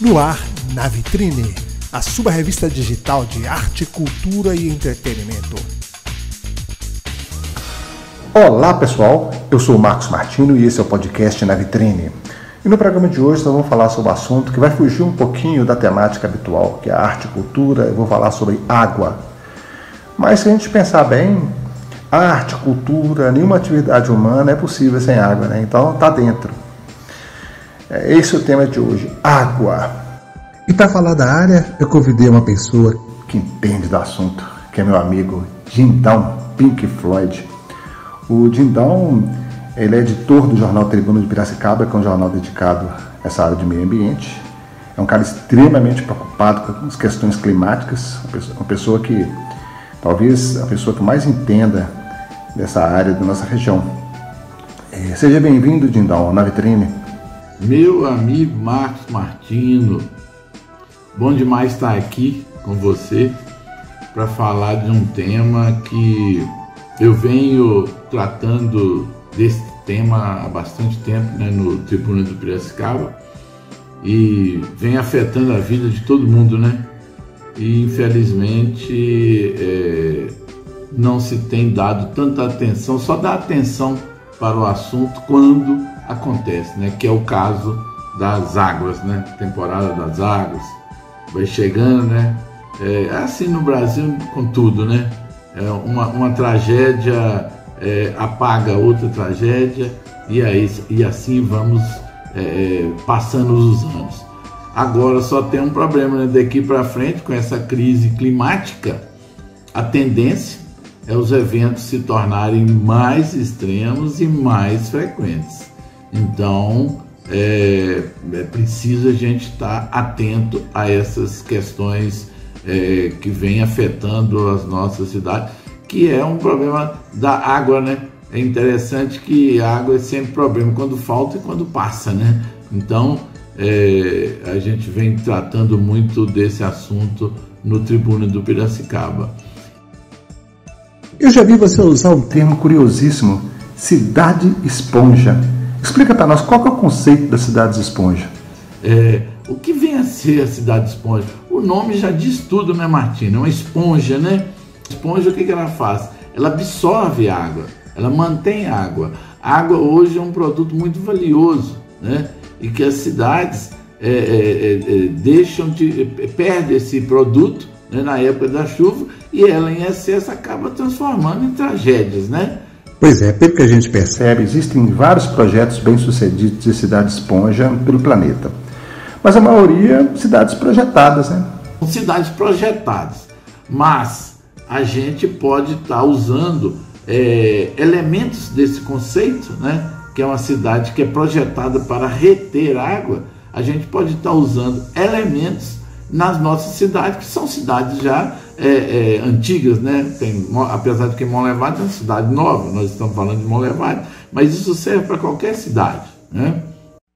No ar, Na Vitrine, a sua revista digital de arte, cultura e entretenimento. Olá pessoal, eu sou o Marcos Martino e esse é o podcast Na Vitrine. E no programa de hoje nós vamos falar sobre um assunto que vai fugir um pouquinho da temática habitual, que é a arte e cultura. Eu vou falar sobre água. Mas se a gente pensar bem, a arte, cultura, nenhuma atividade humana é possível sem água, né? Então tá dentro. Esse é o tema de hoje, água. E para falar da área, eu convidei uma pessoa que entende do assunto, que é meu amigo Dindão Pink Floyd. O Dindão, ele é editor do jornal Tribuna de Piracicaba, que é um jornal dedicado a essa área de meio ambiente. É um cara extremamente preocupado com as questões climáticas, uma pessoa que, talvez a pessoa que mais entenda dessa área da nossa região. Seja bem-vindo, Dindão, na Vitrine. Meu amigo Marcos Martino, bom demais estar aqui com você para falar de um tema que eu venho tratando desse tema há bastante tempo, né, no Tribuna do Piracicaba, e vem afetando a vida de todo mundo, né? E infelizmente não se tem dado tanta atenção, só dá atenção para o assunto quando acontece, né? Que é o caso das águas, né? Temporada das águas, vai chegando, né? É assim no Brasil com tudo, né? Uma tragédia apaga outra tragédia e assim vamos passando os anos. Agora só tem um problema, né? Daqui para frente, com essa crise climática, a tendência é os eventos se tornarem mais extremos e mais frequentes. Então é preciso a gente estar atento a essas questões que vêm afetando as nossas cidades, que é um problema da água, né? É interessante que a água é sempre problema quando falta e quando passa, né? Então a gente vem tratando muito desse assunto no Tribuna do Piracicaba. Eu já vi você usar um termo curiosíssimo, cidade esponja. Explica para nós qual que é o conceito das cidades esponja. O que vem a ser a cidade esponja? O nome já diz tudo, né, Martina? É uma esponja, né? Esponja, o que ela faz? Ela absorve água, ela mantém água. A água hoje é um produto muito valioso, né? E que as cidades perdem esse produto, né, na época da chuva, e ela em excesso acaba transformando em tragédias, né? Pois é, pelo que a gente percebe, existem vários projetos bem-sucedidos de cidade esponja pelo planeta. Mas a maioria, cidades projetadas, né? São cidades projetadas, mas a gente pode estar usando elementos desse conceito, né? Que é uma cidade que é projetada para reter água. A gente pode estar usando elementos nas nossas cidades, que são cidades já antigas, né? Apesar de que Monlevade é uma cidade nova, nós estamos falando de Monlevade, mas isso serve para qualquer cidade, né?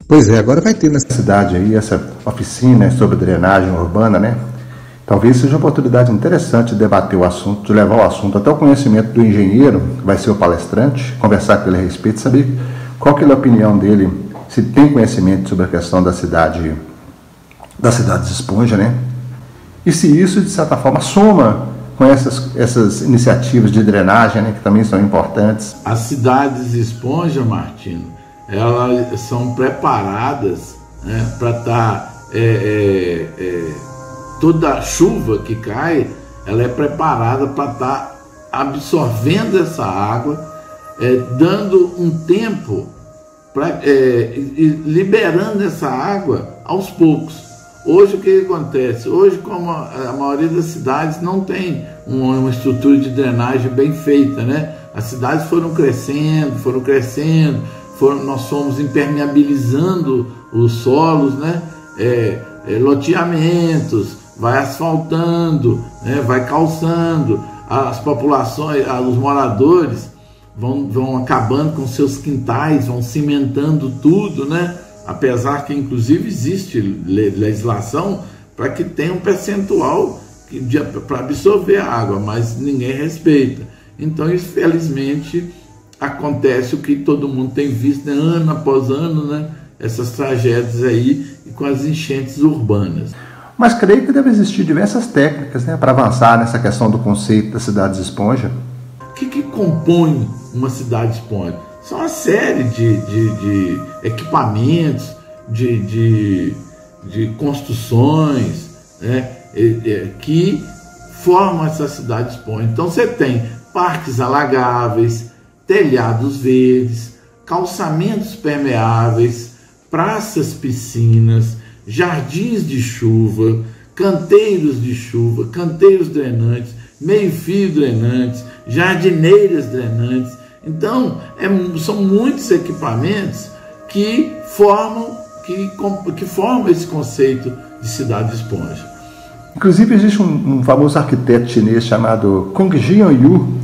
Pois é, agora vai ter nessa cidade aí essa oficina sobre drenagem urbana, né? Talvez seja uma oportunidade interessante de debater o assunto, de levar o assunto até o conhecimento do engenheiro, que vai ser o palestrante, conversar com ele a respeito, saber qual que é a opinião dele, se tem conhecimento sobre a questão das cidades esponja, né? E se isso, de certa forma, soma com essas iniciativas de drenagem, né, que também são importantes. As cidades esponja, Martino, elas são preparadas, né, para estar... toda a chuva que cai, ela é preparada para estar absorvendo essa água, dando um tempo, liberando essa água aos poucos. Hoje o que acontece? Hoje, como a maioria das cidades não tem uma estrutura de drenagem bem feita, né? As cidades foram crescendo, nós fomos impermeabilizando os solos, né? Loteamentos, vai asfaltando, né? Vai calçando, as populações, os moradores vão acabando com seus quintais, vão cimentando tudo, né? Apesar que inclusive existe legislação para que tenha um percentual para absorver a água, mas ninguém respeita. Então, infelizmente, acontece o que todo mundo tem visto, né? Ano após ano, né? essas tragédias aí e com as enchentes urbanas. Mas creio que deve existir diversas técnicas, né, para avançar nessa questão do conceito das cidades esponja. O que compõe uma cidade esponja? São uma série de equipamentos, de construções, né, que formam essa cidade esponja. Então você tem parques alagáveis, telhados verdes, calçamentos permeáveis, praças, piscinas, jardins de chuva, canteiros drenantes, meio-fio drenantes, jardineiras drenantes. Então, são muitos equipamentos que formam esse conceito de cidade esponja. Inclusive, existe um famoso arquiteto chinês chamado Kung Jianyu,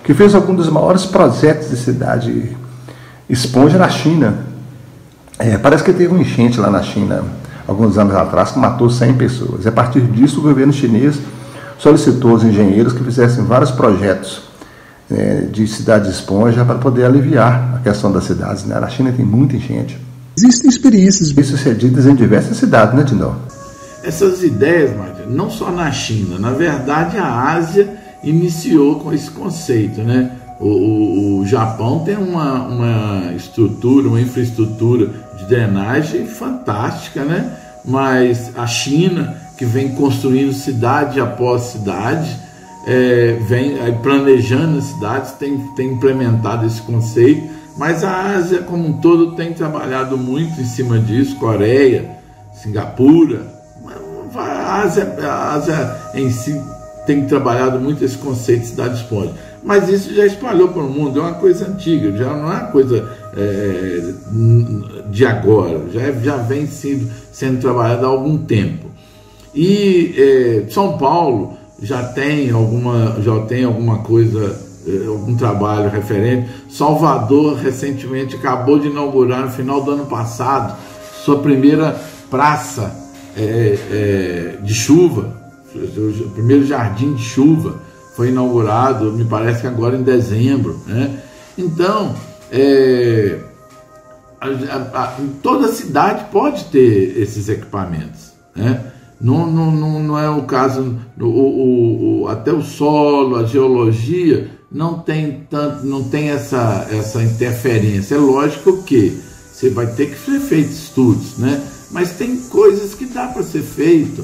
que fez alguns dos maiores projetos de cidade esponja na China. Parece que teve um enchente lá na China, alguns anos atrás, que matou 100 pessoas. E a partir disso, o governo chinês solicitou aos engenheiros que fizessem vários projetos de cidade esponja para poder aliviar a questão das cidades, né? Na China tem muita enchente. Existem experiências bem-sucedidas em diversas cidades, né, Tindão? Essas ideias, Martin, não só na China, na verdade a Ásia iniciou com esse conceito, né? O Japão tem uma estrutura, uma infraestrutura de drenagem fantástica, né? Mas a China, que vem construindo cidade após cidade, vem planejando as cidades, tem implementado esse conceito, mas a Ásia como um todo tem trabalhado muito em cima disso, Coreia, Singapura, a Ásia em si tem trabalhado muito esse conceito de cidade esponja, mas isso já espalhou para o mundo, é uma coisa antiga, já não é uma coisa de agora, já vem sendo trabalhado há algum tempo. E São Paulo já tem alguma coisa, algum trabalho referente. Salvador recentemente acabou de inaugurar, no final do ano passado, sua primeira praça de chuva, o primeiro jardim de chuva foi inaugurado, me parece que agora em dezembro, né? Então, toda cidade pode ter esses equipamentos, né? Não é o caso, até o solo, a geologia não tem essa interferência. É lógico que você vai ter que ser feito estudos, né? Mas tem coisas que dá para ser feito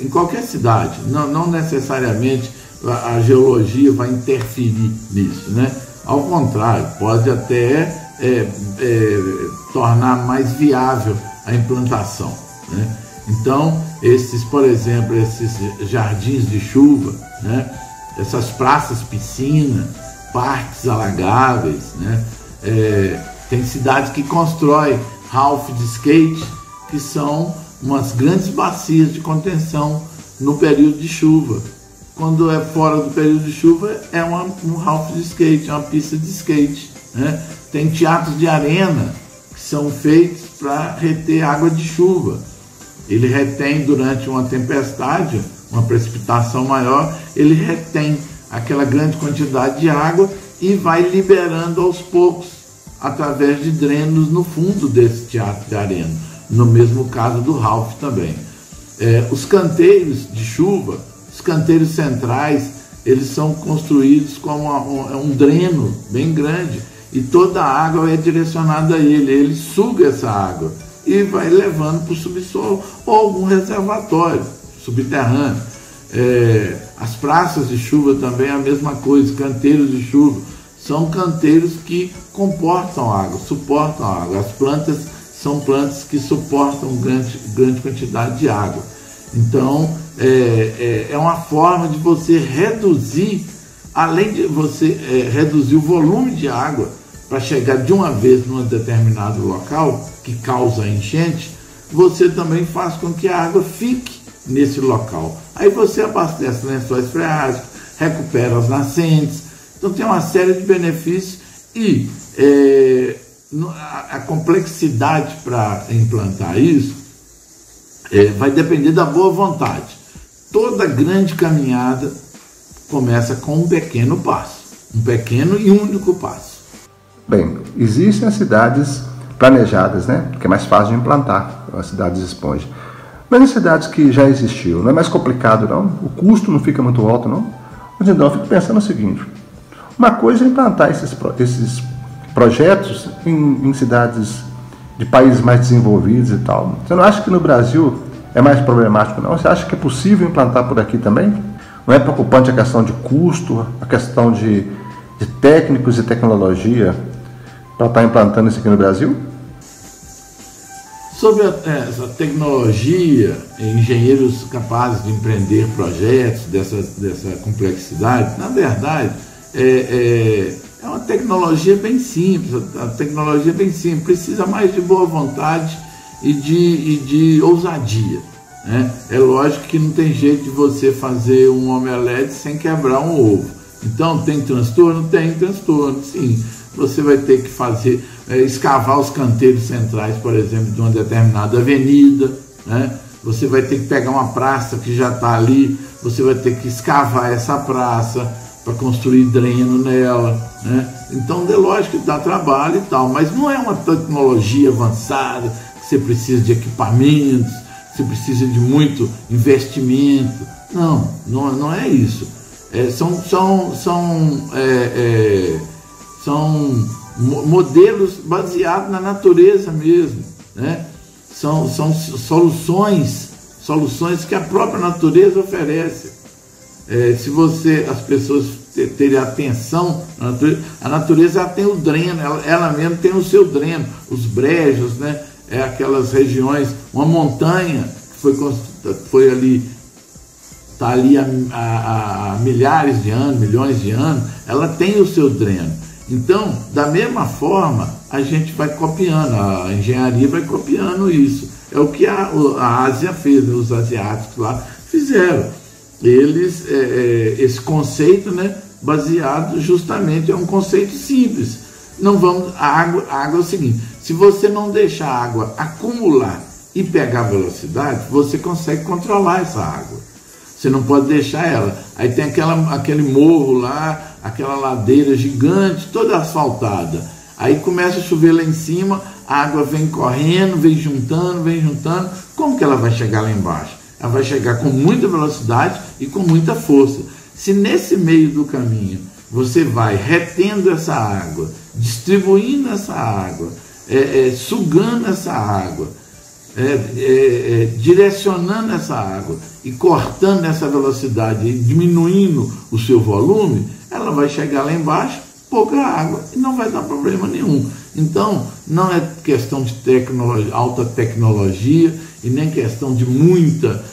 em qualquer cidade, não necessariamente a geologia vai interferir nisso, né? Ao contrário, pode até tornar mais viável a implantação, né? Então, por exemplo, esses jardins de chuva, né? Essas praças piscina, parques alagáveis, né? Tem cidades que constroem half de skate, que são umas grandes bacias de contenção no período de chuva. Quando é fora do período de chuva, é um half de skate, uma pista de skate, né? Tem teatros de arena que são feitos para reter água de chuva. Ele retém durante uma tempestade, uma precipitação maior, ele retém aquela grande quantidade de água e vai liberando aos poucos através de drenos no fundo desse teatro de arena. No mesmo caso do Ralph também. Os canteiros de chuva, os canteiros centrais, eles são construídos como um dreno bem grande e toda a água é direcionada a ele suga essa água e vai levando para o subsolo ou algum reservatório subterrâneo. As praças de chuva também é a mesma coisa, canteiros de chuva, são canteiros que comportam água, suportam água. As plantas são plantas que suportam grande quantidade de água. Então, é uma forma de você reduzir, além de você reduzir o volume de água para chegar de uma vez num determinado local que causa enchente, você também faz com que a água fique nesse local. Aí você abastece lençóis freáticos, recupera as nascentes. Então tem uma série de benefícios e a complexidade para implantar isso vai depender da boa vontade. Toda grande caminhada começa com um pequeno passo, um pequeno e único passo. Bem, existem as cidades planejadas, né? Que é mais fácil de implantar as cidades esponja. Mas em cidades que já existiu, não é mais complicado não? O custo não fica muito alto não? Mas então eu fico pensando o seguinte, uma coisa é implantar esses projetos em cidades de países mais desenvolvidos e tal. Você não acha que no Brasil é mais problemático não? Você acha que é possível implantar por aqui também? Não é preocupante a questão de custo, a questão de técnicos e tecnologia para estar implantando isso aqui no Brasil? Sobre essa tecnologia, engenheiros capazes de empreender projetos dessa complexidade, na verdade, é uma tecnologia bem simples. A tecnologia é bem simples, precisa mais de boa vontade e de ousadia, né? É lógico que não tem jeito de você fazer um omelete sem quebrar um ovo. Então, tem transtorno? Tem transtorno, sim. Você vai ter que escavar os canteiros centrais, por exemplo, de uma determinada avenida, né? Você vai ter que pegar uma praça que já está ali, você vai ter que escavar essa praça para construir dreno nela, né? Então, é lógico que dá trabalho e tal, mas não é uma tecnologia avançada, que você precisa de equipamentos, você precisa de muito investimento. Não é isso. São modelos baseados na natureza mesmo, né? São soluções que a própria natureza oferece. Se as pessoas terem atenção, a natureza tem o dreno, ela mesma tem o seu dreno, os brejos, né? Aquelas regiões, uma montanha que foi ali, está ali há milhares de anos, milhões de anos, ela tem o seu dreno. Então, da mesma forma, a gente vai copiando, a engenharia vai copiando isso. É o que a Ásia fez, né? Os asiáticos lá fizeram. Eles, esse conceito, né, baseado justamente, é um conceito simples. A água é o seguinte, se você não deixar a água acumular e pegar velocidade, você consegue controlar essa água. Você não pode deixar ela. Aí tem aquele morro lá, aquela ladeira gigante, toda asfaltada. Aí começa a chover lá em cima, a água vem correndo, vem juntando. Como que ela vai chegar lá embaixo? Ela vai chegar com muita velocidade e com muita força. Se nesse meio do caminho você vai retendo essa água, distribuindo essa água, sugando essa água, direcionando essa água e cortando essa velocidade e diminuindo o seu volume, ela vai chegar lá embaixo, pouca água, e não vai dar problema nenhum. Então, não é questão de alta tecnologia e nem questão de muita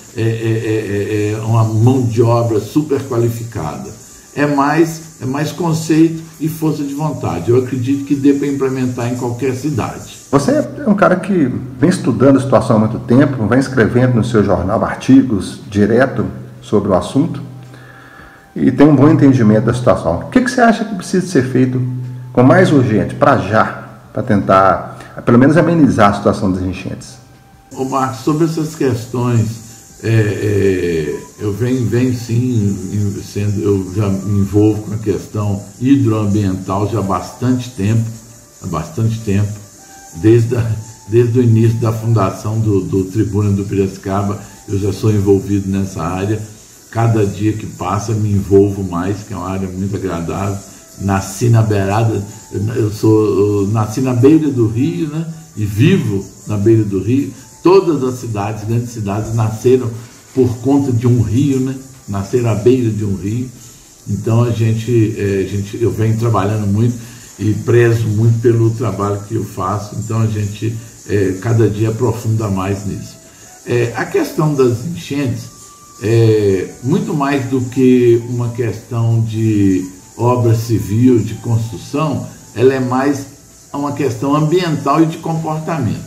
uma mão de obra super qualificada. É mais conceito e força de vontade. Eu acredito que dê para implementar em qualquer cidade. Você é um cara que vem estudando a situação há muito tempo, vem escrevendo no seu jornal artigos direto sobre o assunto e tem um bom entendimento da situação. O que você acha que precisa ser feito com mais urgente, para já, para tentar, pelo menos, amenizar a situação das enchentes? Ô Marcos, sobre essas questões, eu venho sim, eu já me envolvo com a questão hidroambiental já há bastante tempo, desde o início da fundação do Tribuna do Piracicaba, eu já sou envolvido nessa área. Cada dia que passa me envolvo mais, que é uma área muito agradável. Nasci na beirada, nasci na beira do rio, né? E vivo na beira do rio. Todas as cidades, grandes cidades, nasceram por conta de um rio, né? Nasceram à beira de um rio. Então eu venho trabalhando muito e prezo muito pelo trabalho que eu faço. Então a gente cada dia aprofunda mais nisso. A questão das enchentes muito mais do que uma questão de obra civil, de construção, ela é mais uma questão ambiental e de comportamento.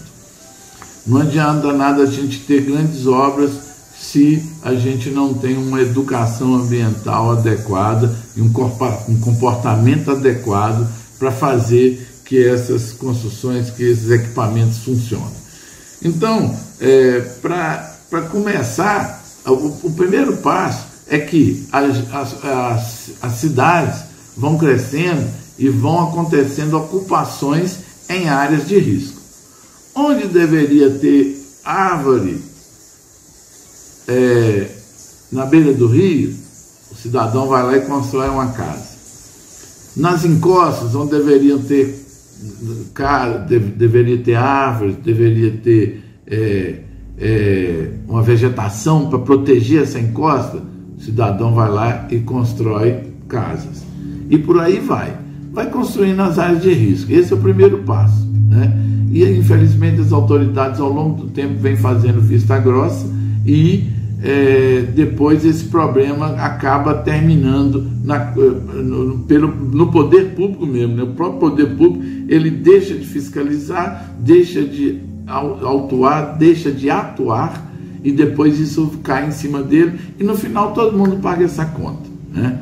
Não adianta nada a gente ter grandes obras se a gente não tem uma educação ambiental adequada e um comportamento adequado para fazer que essas construções, que esses equipamentos funcionem. Então, para começar, o primeiro passo é que as cidades vão crescendo e vão acontecendo ocupações em áreas de risco. Onde deveria ter árvore na beira do rio, o cidadão vai lá e constrói uma casa. Nas encostas, onde deveria ter árvores, deveria ter uma vegetação para proteger essa encosta, o cidadão vai lá e constrói casas. E por aí vai construindo nas áreas de risco. Esse é o primeiro passo, né? E infelizmente as autoridades ao longo do tempo vêm fazendo vista grossa e depois esse problema acaba terminando no poder público mesmo, né? O próprio poder público, ele deixa de fiscalizar, deixa de autuar, deixa de atuar, e depois isso cai em cima dele e no final todo mundo paga essa conta, né?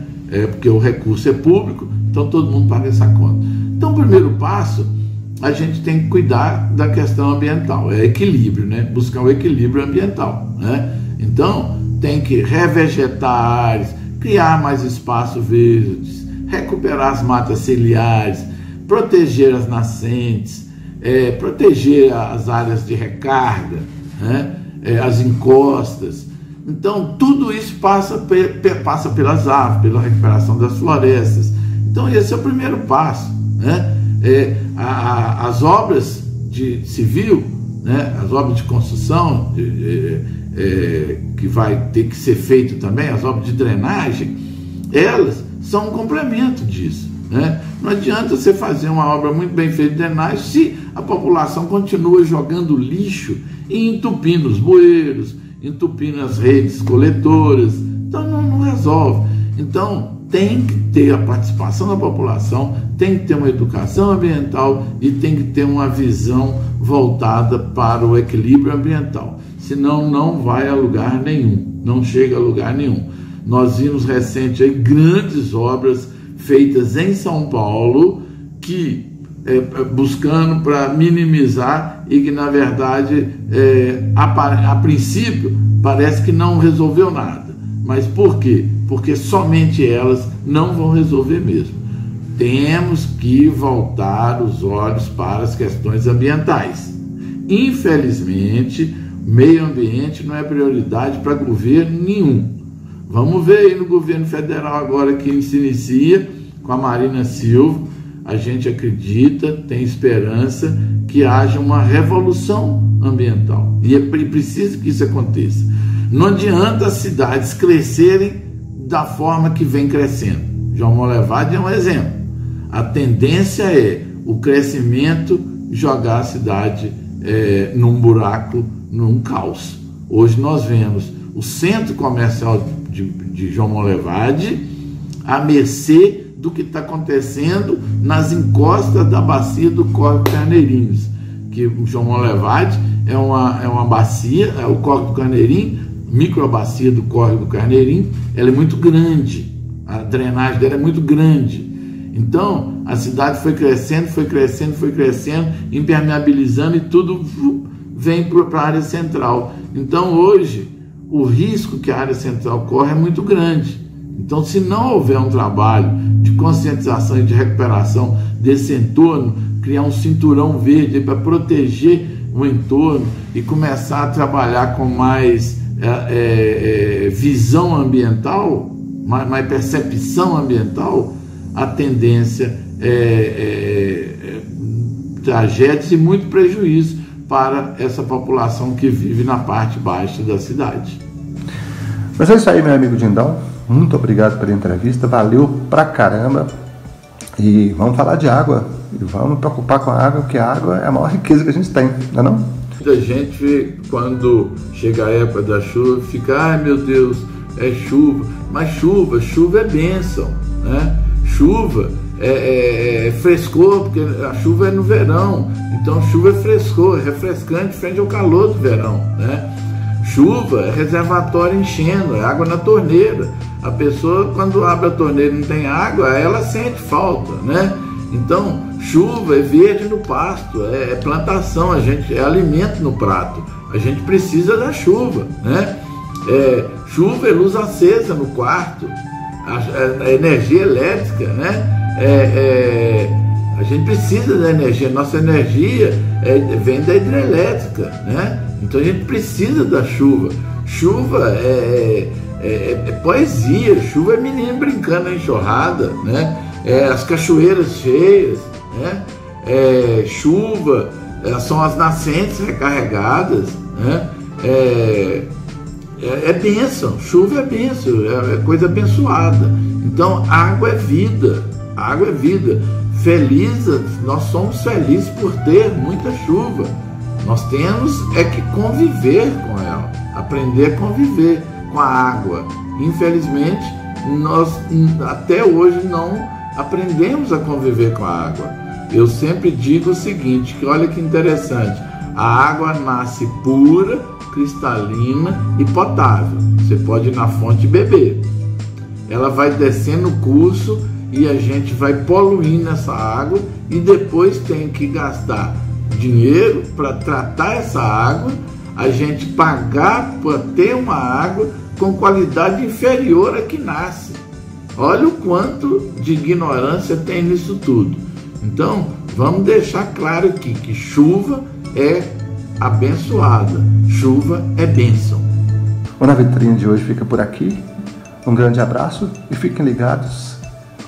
Porque o recurso é público, então todo mundo paga essa conta. Então o primeiro passo, a gente tem que cuidar da questão ambiental, equilíbrio, né? Buscar o equilíbrio ambiental, né? Então tem que revegetar áreas, criar mais espaços verdes, recuperar as matas ciliares, proteger as nascentes, proteger as áreas de recarga, né? As encostas. Então tudo isso passa pelas árvores, pela recuperação das florestas. Então esse é o primeiro passo, né? As obras de civil, né? As obras de construção que vai ter que ser feito também, as obras de drenagem, elas são um complemento disso, né? Não adianta você fazer uma obra muito bem feita de drenagem se a população continua jogando lixo e entupindo os bueiros, entupindo as redes coletoras. Então não resolve. Então tem que ter a participação da população, tem que ter uma educação ambiental e tem que ter uma visão voltada para o equilíbrio ambiental. Senão não vai a lugar nenhum, não chega a lugar nenhum. Nós vimos recente aí grandes obras feitas em São Paulo que buscando para minimizar e que na verdade a princípio parece que não resolveu nada. Mas por quê? Porque somente elas não vão resolver mesmo. Temos que voltar os olhos para as questões ambientais. Infelizmente, meio ambiente não é prioridade para governo nenhum. Vamos ver aí no governo federal agora que se inicia com a Marina Silva. A gente acredita, tem esperança que haja uma revolução ambiental. E é preciso que isso aconteça. Não adianta as cidades crescerem da forma que vem crescendo. João Molevade é um exemplo. A tendência é o crescimento jogar a cidade num buraco, num caos. Hoje nós vemos o centro comercial de João Molevade à mercê do que está acontecendo nas encostas da bacia do Córrego Carneirinhos, que o João Molevade é uma bacia, o Córrego do Carneirinho, microbacia do Córrego do Carneirinho, ela é muito grande, a drenagem dela é muito grande. Então a cidade foi crescendo, impermeabilizando e tudo vem para a área central. Então hoje o risco que a área central corre é muito grande. Então, se não houver um trabalho de conscientização e de recuperação desse entorno, criar um cinturão verde para proteger o entorno e começar a trabalhar com mais visão ambiental, mais percepção ambiental, a tendência tragédias e muito prejuízo para essa população que vive na parte baixa da cidade. Mas é isso aí, meu amigo Dindão. Muito obrigado pela entrevista, valeu pra caramba. E vamos falar de água, e vamos preocupar com a água, porque a água é a maior riqueza que a gente tem, não é não? Muita gente, quando chega a época da chuva, fica, ai meu Deus, é chuva. Mas chuva é bênção, né? Chuva é frescor, porque a chuva é no verão. Então chuva é frescor, é refrescante frente ao calor do verão, né? Chuva é reservatório enchendo, é água na torneira. A pessoa, quando abre a torneira e não tem água, ela sente falta, né? Então, chuva é verde no pasto, é plantação, é alimento no prato. A gente precisa da chuva, né? Chuva é luz acesa no quarto, a energia elétrica, né? A gente precisa da energia. Nossa energia vem da hidrelétrica, né? Então a gente precisa da chuva. Chuva é poesia. Chuva é menino brincando na enxurrada, né? As cachoeiras cheias, né? Chuva são as nascentes recarregadas, né? Bênção. Chuva é bênção, é coisa abençoada. Então água é vida. Água é vida. Nós somos felizes por ter muita chuva. Nós temos que conviver com ela, aprender a conviver com a água. Infelizmente, nós até hoje não aprendemos a conviver com a água. Eu sempre digo o seguinte, que olha que interessante, a água nasce pura, cristalina e potável. Você pode ir na fonte e beber. Ela vai descendo o curso e a gente vai poluindo essa água e depois tem que gastar dinheiro para tratar essa água, a gente pagar para ter uma água com qualidade inferior à que nasce. Olha o quanto de ignorância tem nisso tudo. Então, vamos deixar claro aqui que chuva é abençoada, chuva é bênção. O Na Vitrine de hoje fica por aqui. Um grande abraço e fiquem ligados,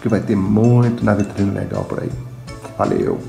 que vai ter muito Na Vitrine legal por aí. Valeu!